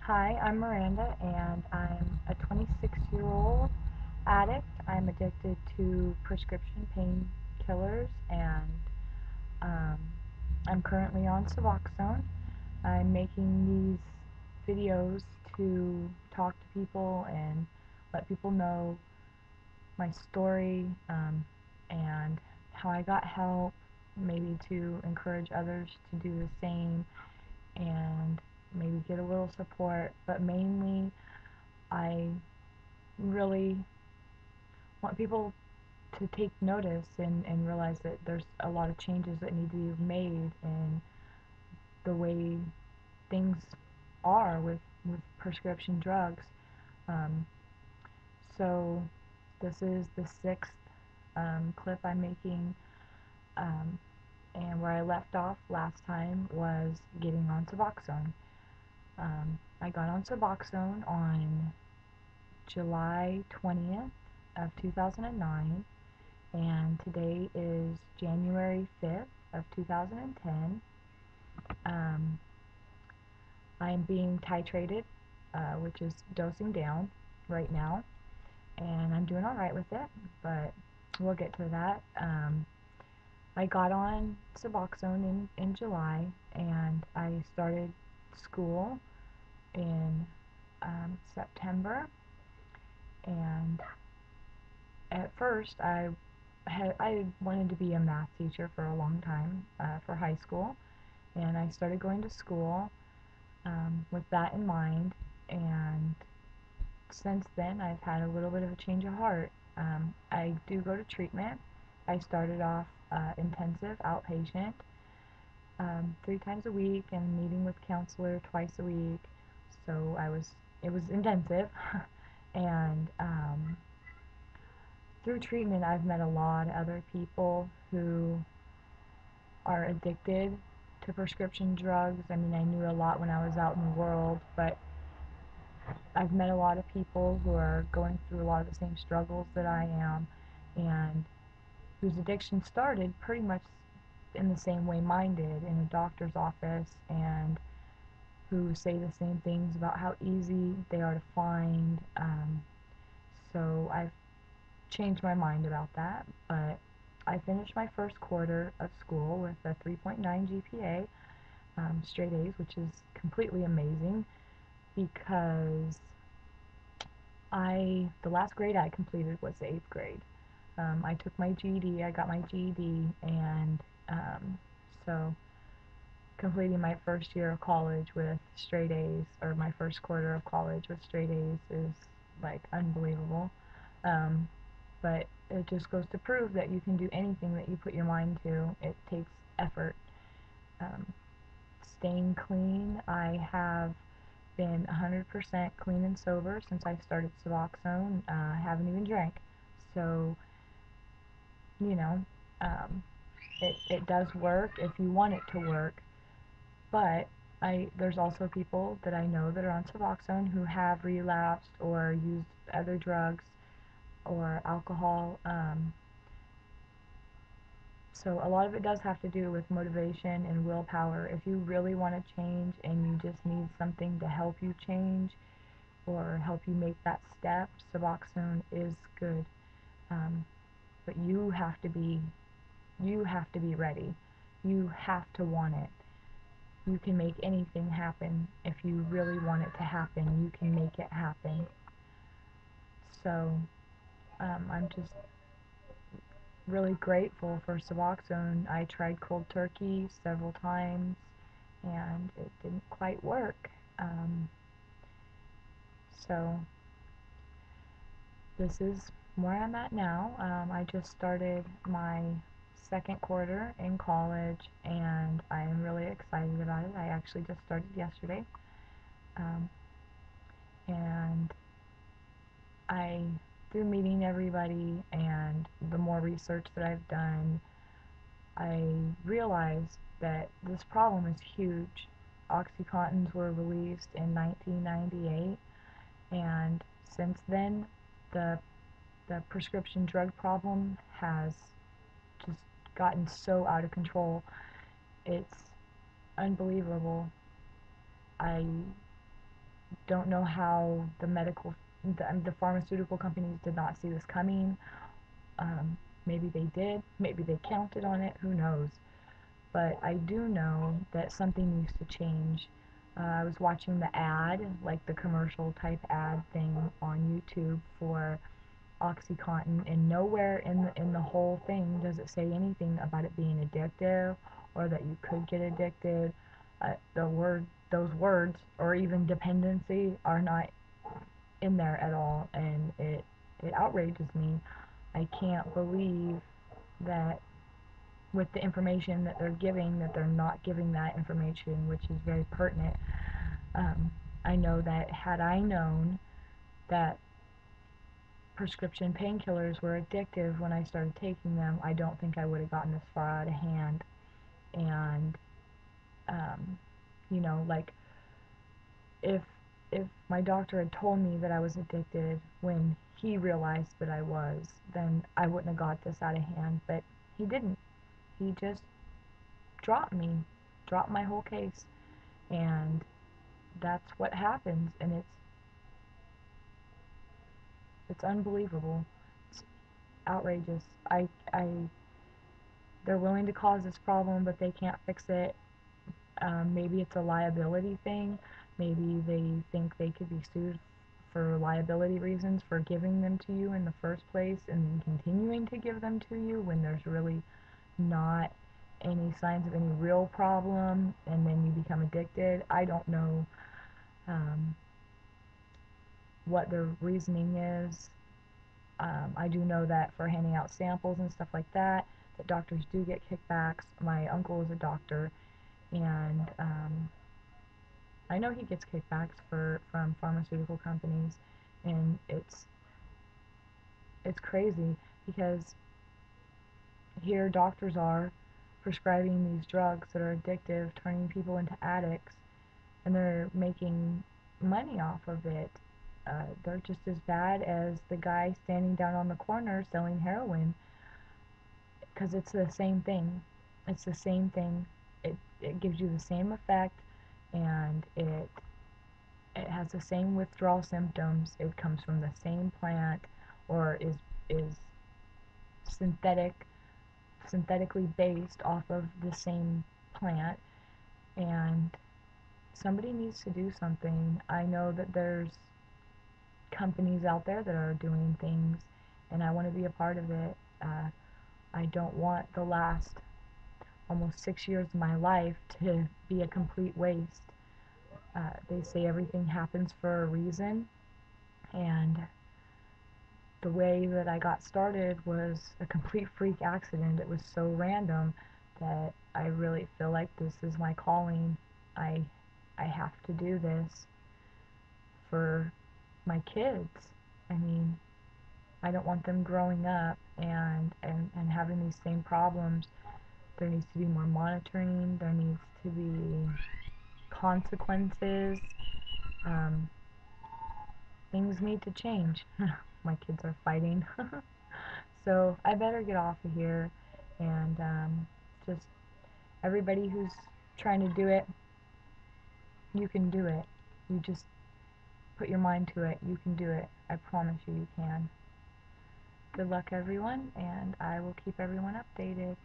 Hi, I'm Miranda, and I'm a 26-year-old addict. I'm addicted to prescription painkillers, and um, I'm currently on suboxone. I'm making these videos to talk to people and let people know my story and how I got help, maybe to encourage others to do the same and maybe get a little support, but mainly I really want people to take notice and realize that there's a lot of changes that need to be made in the way things are with prescription drugs. Um, so this is the sixth clip I'm making, um, and where I left off last time was getting on Suboxone. I got on Suboxone on July 20th of 2009, and today is January 5th of 2010. Um, I am being titrated, which is dosing down right now, and I'm doing all right with it, but we'll get to that. I got on Suboxone in July, and I started school in September, and at first I wanted to be a math teacher for a long time, for high school, and I started going to school with that in mind, and since then I've had a little bit of a change of heart. I do go to treatment. I started off intensive outpatient, 3 times a week, and meeting with counselor twice a week, so it was intensive. And through treatment I've met a lot of other people who are addicted to prescription drugs. I mean, I knew a lot when I was out in the world, but I've met a lot of people who are going through a lot of the same struggles that I am, and whose addiction started pretty much in the same way mine did, in a doctor's office, and who say the same things about how easy they are to find. So I've changed my mind about that, but I finished my first quarter of school with a 3.9 GPA, straight A's, which is completely amazing because the last grade I completed was the 8th grade. I took my GED, I got my GED, and so completing my first year of college with straight A's, or my first quarter of college with straight A's, is like unbelievable. Um, but it just goes to prove that you can do anything that you put your mind to. It takes effort. Um, Staying clean, I have been 100% clean and sober since I started Suboxone. I haven't even drank. So, you know, um, it does work if you want it to work. But there's also people that I know that are on Suboxone who have relapsed or used other drugs or alcohol. So a lot of it does have to do with motivation and willpower. If you really want to change and you just need something to help you change or help you make that step, Suboxone is good. Um, but you have to be ready. You have to want it. You can make anything happen. If you really want it to happen, you can make it happen. So I'm just really grateful for Suboxone. I tried cold turkey several times, and it didn't quite work. So this is where I'm at now. I just started my second quarter in college, and I am really excited about it. I actually just started yesterday, um, and I, through meeting everybody and the more research that I've done, I realized that this problem is huge. Oxycontins were released in 1998, and since then, the prescription drug problem has just gotten so out of control. It's unbelievable. I Don't know how the pharmaceutical companies did not see this coming. Um, Maybe they did, maybe they counted on it, who knows. But I do know that something needs to change. I was watching the ad, like the commercial type ad thing on YouTube for oxycontin, and nowhere in the whole thing does it say anything about it being addictive or that you could get addicted. Those words, or even dependency, are not in there at all, and it outrages me. I can't believe that with the information that they're giving, that they're not giving that information, which is very pertinent. Um, I know that had I known that prescription painkillers were addictive when I started taking them, I don't think I would have gotten this far out of hand. And, um, like, if if my doctor had told me that I was addicted when he realized that I was, then I wouldn't have got this out of hand. But he didn't. He just dropped me, dropped my whole case, and that's what happens. And it's unbelievable. It's outrageous. I They're willing to cause this problem, but they can't fix it. Maybe it's a liability thing. Maybe they think they could be sued for liability reasons for giving them to you in the first place and then continuing to give them to you when there's really not any signs of any real problem, and then you become addicted. I don't know um, what their reasoning is. I do know that for handing out samples and stuff like that, that doctors do get kickbacks. My uncle is a doctor, and I know he gets kickbacks from pharmaceutical companies, and it's crazy because here doctors are prescribing these drugs that are addictive, turning people into addicts, and they're making money off of it. They're just as bad as the guy standing down on the corner selling heroin, because it's the same thing. It's the same thing. It gives you the same effect, and it has the same withdrawal symptoms. It comes from the same plant, or is synthetic synthetically based off of the same plant, and somebody needs to do something. I know that there's companies out there that are doing things, and I want to be a part of it. I don't want the last almost 6 years of my life to be a complete waste. They say everything happens for a reason, and the way that I got started was a complete freak accident. It was so random that I really feel like this is my calling. I I have to do this for my kids. I mean, I don't want them growing up and having these same problems. There needs to be more monitoring. There needs to be consequences. Um, Things need to change. My kids are fighting. So I better get off of here, and just everybody who's trying to do it, you can do it. You just put your mind to it. You can do it. I promise you, you can. Good luck, everyone, and I will keep everyone updated.